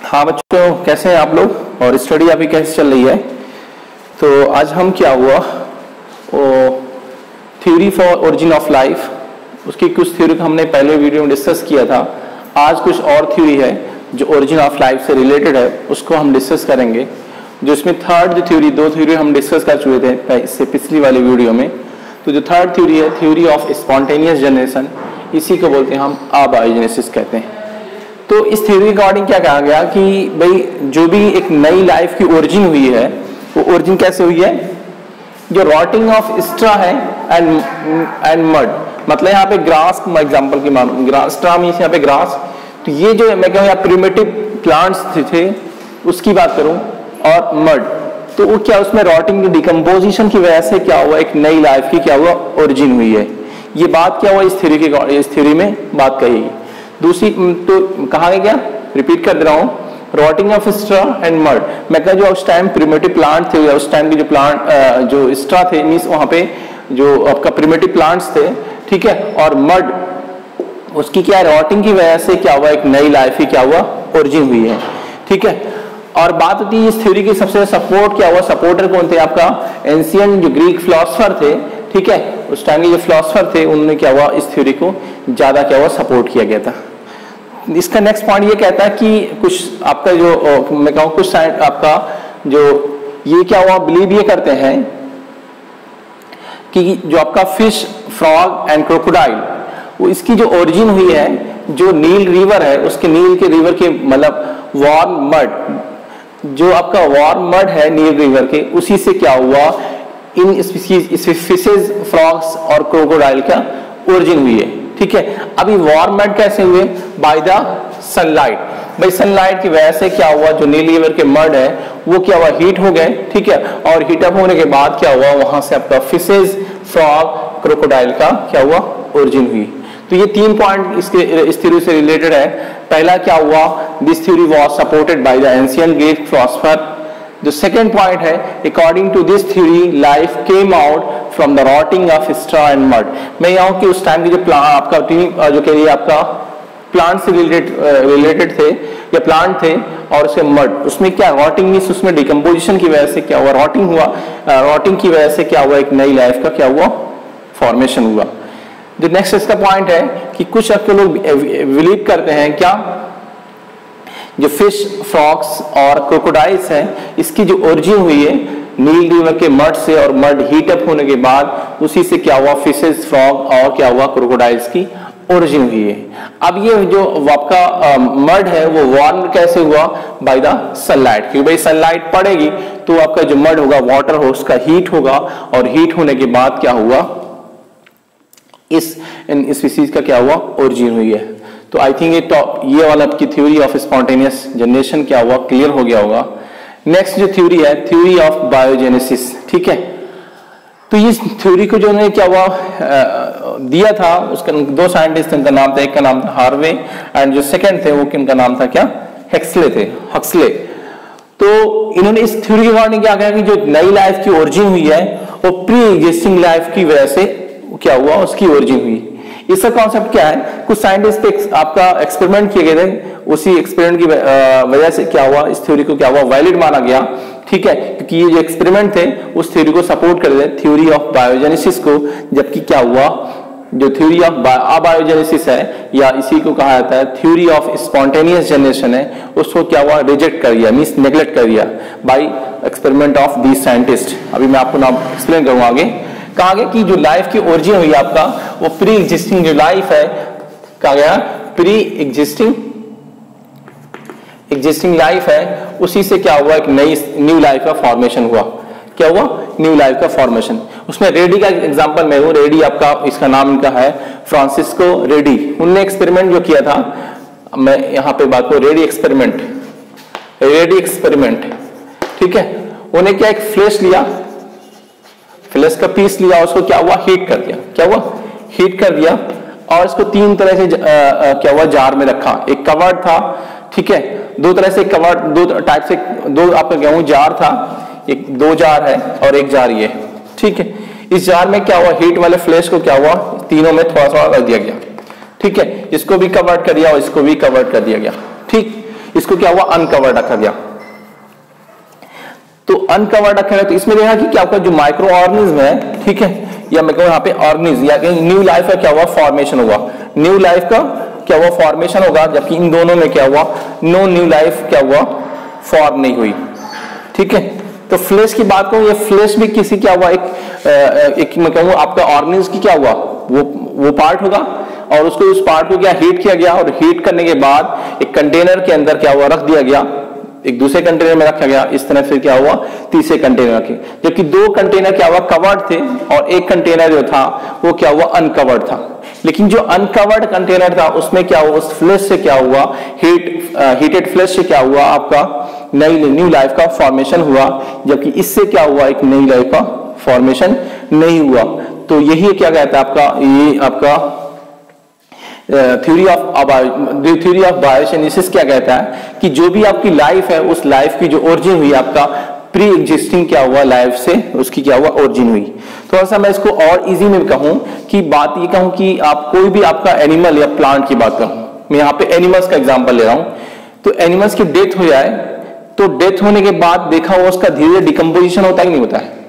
हाँ बच्चों, कैसे हैं आप लोग और स्टडी अभी कैसे चल रही है। तो आज हम क्या हुआ theory for origin of life, उसकी कुछ थ्योरी को हमने पहले वीडियो में डिस्कस किया था। आज कुछ और थ्योरी है जो ओरिजिन ऑफ लाइफ से रिलेटेड है, उसको हम डिस्कस करेंगे। जो इसमें थर्ड जो थ्योरी, दो थ्योरी हम डिस्कस कर चुके थे इससे पिछली वाली वीडियो में। तो जो थर्ड थ्योरी है थ्योरी ऑफ स्पॉन्टेनियस जनरेशन, इसी को बोलते हैं हम अबायोजेनेसिस कहते हैं। तो इस थ्योरी के अकॉर्डिंग क्या कहा गया कि भाई जो भी एक नई लाइफ की ओरिजिन हुई है वो ओरिजिन कैसे हुई है, जो रॉटिंग ऑफ स्ट्रा है एंड मड, मतलब यहाँ पे ग्रास एग्जांपल की मानो, ग्रास स्ट्रा मींस यहाँ पे ग्रास। तो ये जो मैं कहूँ यहाँ प्रिमिटिव प्लांट्स थे उसकी बात करूं, और मड, तो वो क्या उसमें रॉटिंग डिकम्पोजिशन की वजह से क्या हुआ, एक नई लाइफ की क्या हुआ ओरिजिन हुई है। ये बात क्या हुआ इस थ्योरी में बात कही। दूसरी तो कहा गया क्या, रिपीट कर दे रहा हूं, rotting of straw and mud. मैं कहा जो उस टाइम प्रिमिटिव प्लांट थे या उस टाइम के जो प्लांट जो स्ट्रा थे मींस वहां पे जो आपका प्रिमिटिव प्लांट्स थे, ठीक है, और मड उसकी क्या रॉटिंग की वजह से क्या हुआ, एक नई लाइफ की क्या हुआ ओरिजिन हुई है, ठीक है। और बात होती है इस थ्योरी की सबसे सपोर्ट क्या हुआ, सपोर्टर कौन थे, आपका एंशिएंट जो ग्रीक फिलोसोफर थे, ठीक है, उस टाइम के जो फिलोसोफर थे उन्होंने क्या हुआ इस थ्योरी को ज्यादा क्या हुआ सपोर्ट किया गया था। इसका नेक्स्ट पॉइंट ये कहता है कि कुछ आपका जो मैं कहूँ कुछ आपका जो ये क्या हुआ बिलीव ये करते हैं कि जो आपका फिश, फ्रॉग एंड क्रोकोडाइल, वो इसकी जो ओरिजिन हुई है जो नील रिवर है, उसके नील के रिवर के मतलब वार्म मड, जो आपका वार्म मड है नील रिवर के, उसी से क्या हुआ इन स्पीसीज फिशेज, फ्रॉग्स और क्रोकोडाइल का ओरिजिन हुई है, ठीक है। अभी वार्म मड कैसे हुए, बाय द सनलाइट। भाई सनलाइट की वजह से क्या हुआ, जो नील रिवर के मड है वो क्या हुआ हीट हो गए, ठीक है, और हीट अप होने के बाद क्या हुआ वहां से आपका फिशेज, फ्रॉग, क्रोकोडाइल का क्या हुआ ओरिजिन हुई। तो ये तीन पॉइंट इस थ्योरी से रिलेटेड है। पहला क्या हुआ, this theory was supported by the ancient Greek philosopher. जो सेकंड पॉइंट है, according to this theory life came out from the rotting of straw and mud. मैं यहाँ कि उस टाइम की जो आपका जो कह रही है आपका प्लांट से रिलेटेड थे या प्लांट थे और उसके मड, उसमें क्या रॉटिंग मींस उसमें डिकम्पोजिशन की वजह से क्या हुआ रॉटिंग हुआ, रॉटिंग की वजह से क्या हुआ एक नई लाइफ का क्या हुआ फॉर्मेशन हुआ। जो नेक्स्ट इसका पॉइंट है कि कुछ आपके लोग बिलीव करते हैं क्या, जो फिश, फ्रॉग्स और क्रोकोडाइल्स हैं इसकी जो ओरिजिन हुई है नील रिवर के मड से, और मड हीट अप होने के बाद उसी से क्या हुआ फिशेस, फ्रॉग और क्या हुआ क्रोकोडाइल्स की ओरिजिन हुई है। अब ये जो आपका मड है वो वार्म कैसे हुआ, बाय द सनलाइट, क्योंकि भाई सनलाइट पड़ेगी तो आपका जो मड होगा वाटर हो उसका हीट होगा, और हीट होने के बाद क्या हुआ इस स्पीसीज का क्या हुआ ओरिजिन हुई है। तो आई थिंक ये वाला आपकी थ्योरी ऑफ स्पॉन्टेनियस जनरेशन क्या हुआ क्लियर हो गया होगा। नेक्स्ट जो थ्योरी है थ्योरी ऑफ बायोजेनेसिस, ठीक है। तो इस थ्योरी को जो उन्होंने क्या हुआ दिया था, उसका दो साइंटिस्ट उनका नाम था, एक का नाम था हार्वे एंड जो सेकंड थे वो किनका नाम था क्या, हक्सले थे, हक्सले। तो इन्होंने इस थ्योरी के अकॉर्डिंग क्या कहा कि जो नई लाइफ की ओरिजिन हुई है वो प्री एग्जिस्टिंग लाइफ की वजह से क्या हुआ उसकी ओरिजिन हुई। इसका कॉन्सेप्ट क्या है, कुछ साइंटिस्ट आपका एक्सपेरिमेंट किए गए थे, उसी एक्सपेरिमेंट की वजह से क्या हुआ इस थ्योरी को क्या हुआ वैलिड माना गया, ठीक है, क्योंकि ये जो एक्सपेरिमेंट थे उस थ्योरी को सपोर्ट कर रहे थे, थ्योरी ऑफ बायोजेनेसिस को। जबकि क्या हुआ जो थ्योरी ऑफ अबायोजेनेसिस है या इसी को कहा जाता है थ्योरी ऑफ स्पॉन्टेनियस जनरेशन है, उसको क्या हुआ रिजेक्ट कर दिया, मींस नेग्लेक्ट कर दिया by experiment of these scientist. अभी मैं आपको नाम एक्सप्लेन करूंगा आगे। कहा गया कि जो लाइफ की ओरिजिन हुई आपका वो प्री एग्जिस्टिंग जो लाइफ है, कहा गया प्री एग्जिस्टिंग लाइफ है, उसी से क्या हुआ एक नई न्यू लाइफ का फॉर्मेशन हुआ। क्या हुआ न्यू लाइफ का फॉर्मेशन। उसमें रेडी का एग्जांपल मैं हूं, रेडी आपका इसका नाम इनका है फ्रांसिस्को रेडी। उनने एक्सपेरिमेंट जो किया था, मैं यहां पे बात करूं रेडी एक्सपेरिमेंट, ठीक है। उन्हें क्या एक फ्लैश लिया, फ्लैश का पीस लिया, उसको क्या हुआ हीट कर दिया, क्या हुआ हीट कर दिया, और इसको तीन तरह से क्या हुआ जार में रखा। एक कवर्ड था, ठीक है, दो तरह से कवर्ड, दो टाइप से, दो आपका गेहूं जार था, एक दो जार है और एक जार ये, ठीक है। इस जार में क्या हुआ हीट वाले फ्लैश को क्या हुआ तीनों में थोड़ा थोड़ा रख दिया गया, ठीक है, इसको भी कवर्ड कर दिया और इसको भी कवर्ड कर दिया गया, ठीक। इसको क्या हुआ, अनकवर्ड रखा गया। तो अनकवर्ड रखा गया, तो इसमें देखा कि क्या आपका जो माइक्रो ऑर्गेनिज्म है, ठीक है, या मैं कहूँ यहाँ पे ऑर्गेनिज्म या न्यू लाइफ का क्या हुआ, फॉर्मेशन हुआ, न्यू लाइफ का क्या हुआ, फॉर्मेशन होगा, जबकि इन दोनों में क्या हुआ, नो न्यू लाइफ क्या हुआ, फॉर्म नहीं हुई। ठीक है, तो फ्लैश की बात करूं, ये फ्लैश भी किसी क्या हुआ, एक मैं कहूँ आपका ऑर्गेनिज्म की क्या हुआ, वो पार्ट होगा, और उसको उस पार्ट को क्या हीट किया गया, और हीट करने के बाद एक कंटेनर के अंदर क्या हुआ, रख दिया गया, एक दूसरे कंटेनर में रखा गया, इस तरह फिर क्या हुआ, तीसरे कंटेनर के, जबकि दो कंटेनर क्या हुआ, कवर्ड थे, और एक कंटेनर जो था वो क्या हुआ, अनकवर्ड था। लेकिन जो अनकवर्ड कंटेनर था उसमें क्या हुआ, उस फ्लैश से क्या हुआ, हीटेड फ्लैश से क्या हुआ, आपका न्यू लाइफ का फॉर्मेशन हुआ, जबकि इससे क्या हुआ, एक नई लाइफ का फॉर्मेशन नहीं हुआ। तो यही क्या कहता है आपका, ये आपका थ्योरी ऑफ बायोजेनेसिस क्या कहता है कि जो भी आपकी लाइफ है, उस लाइफ की जो ओरिजिन हुई आपका प्री एग्जिस्टिंग क्या हुआ लाइफ से, उसकी क्या हुआ, ओरिजिन हुई। थोड़ा सा मैं इसको और इजी में कहूं कि बात ये कहूं कि आप कोई भी आपका एनिमल या प्लांट की बात करूं, मैं यहाँ पे एनिमल्स का एग्जांपल ले रहा हूं, तो एनिमल्स की डेथ हो जाए, तो डेथ होने के बाद देखा हुआ उसका धीरे धीरे डिकम्पोजिशन होता है कि नहीं होता है।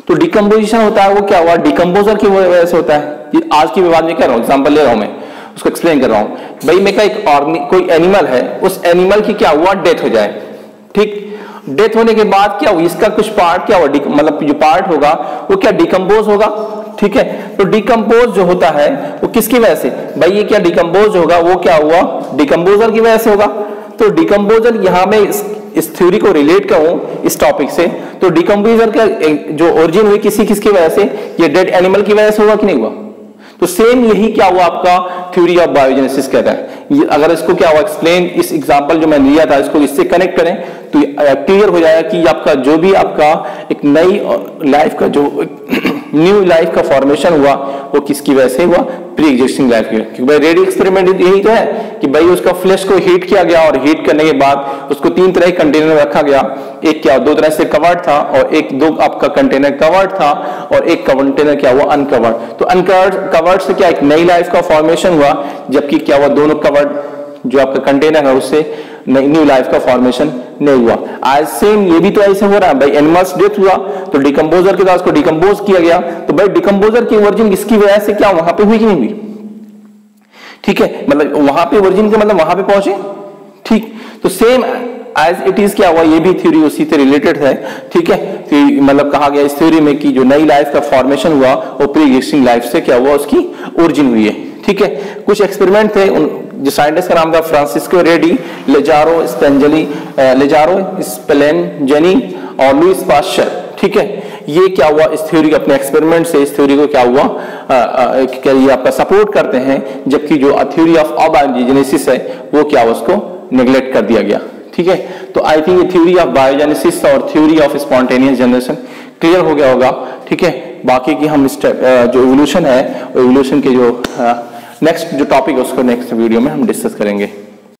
तो डिकम्पोजिशन होता है, वो क्या हुआ, डिकम्पोजर की वजह से होता है। आज की बात में कह रहा हूं, एग्जाम्पल ले रहा हूं मैं, उसको एक्सप्लेन कर रहा हूं। भाई मैं कोई एनिमल है, उस एनिमल की क्या हुआ, डेथ हो जाए, ठीक, डेथ होने के बाद क्या हुआ, इसका कुछ पार्ट क्या हुआ, मतलब जो पार्ट होगा वो क्या डिकम्पोज होगा, ठीक है। तो डिकम्पोज जो होता है वो किसकी वजह से, भाई ये क्या डिकम्पोज होगा, वो क्या हुआ, डिकम्पोजर की वजह से होगा। तो डिकम्पोजर यहां में इस थ्योरी को रिलेट करूं इस टॉपिक से, तो डिकम्पोजर का जो ओरिजिन हुई किसकी वजह से, ये डेड एनिमल की वजह से हुआ कि नहीं हुआ। तो सेम यही क्या हुआ आपका थ्योरी ऑफ बायोजेनेसिस कहता है। अगर इसको क्या हुआ एक्सप्लेन, इस एग्जांपल जो मैंने लिया था इसको इससे कनेक्ट करें तो क्लियर हो जाएगा कि आपका जो भी आपका एक नई लाइफ का जो न्यू लाइफ का फॉर्मेशन हुआ वो किसकी वजह से हुआ, प्री एग्जिस्टिंग लाइफ की। क्योंकि भाई रेडी एक्सपेरिमेंट यही तो है कि भाई उसका फ्लैश को हीट किया गया, और हीट करने के बाद उसको तीन तरह के कंटेनर में रखा गया, एक क्या दो तरह से कवर्ड था, और एक दो आपका कंटेनर कवर्ड था, और एक कंटेनर क्या हुआ, अनकवर्ड। तो अनकवर्ड से क्या एक नई लाइफ का फॉर्मेशन हुआ, जबकि क्या हुआ, दोनों कवर्ड जो आपका कंटेनर है उससे न्यू लाइफ का फॉर्मेशन नहीं हुआ। आज सेम ये भी तो ऐसे हो रहा है भाई, एनिमल्स डेथ हुआ तो डिकम्पोजर के साथ उसको डिकम्पोज किया गया, तो भाई डिकम्पोजर की ओरिजिन इसकी वजह से क्या वहां पे हुई कि नहीं हुई, ठीक है, मतलब वहां पे ओरिजिन के मतलब वहां पे पहुंचे, ठीक। तो सेम एज इट इज क्या हुआ, ये भी थ्योरी उसी से रिलेटेड है, ठीक है। मतलब कहा गया इस थ्योरी में कि जो नई लाइफ का फॉर्मेशन हुआ वो प्री एग्जिस्टिंग लाइफ से क्या हुआ, उसकी ओरिजिन हुई है, ठीक है। कुछ एक्सपेरिमेंट थे, जो साइंटिस्ट का नाम था फ्रांसिस्को रेडी, लेजारो स्पेलेंजेनी और लुइस पास्चर, ठीक है। ये क्या हुआ, इस थ्योरी अपने एक्सपेरिमेंट से इस थ्योरी को क्या हुआ, क्या ये आपका सपोर्ट करते हैं, जबकि जो थ्योरी ऑफ बायोजेनेसिस है वो क्या हुआ, उसको नेग्लेक्ट कर दिया गया, ठीक है। तो आई थिंक ये थ्योरी ऑफ बायोजेनेसिस और theory of spontaneous generation clear हो गया होगा, ठीक है। बाकी की हम जो इवोल्यूशन है, इवोल्यूशन के जो नेक्स्ट जो टॉपिक है उसको नेक्स्ट वीडियो में हम डिस्कस करेंगे।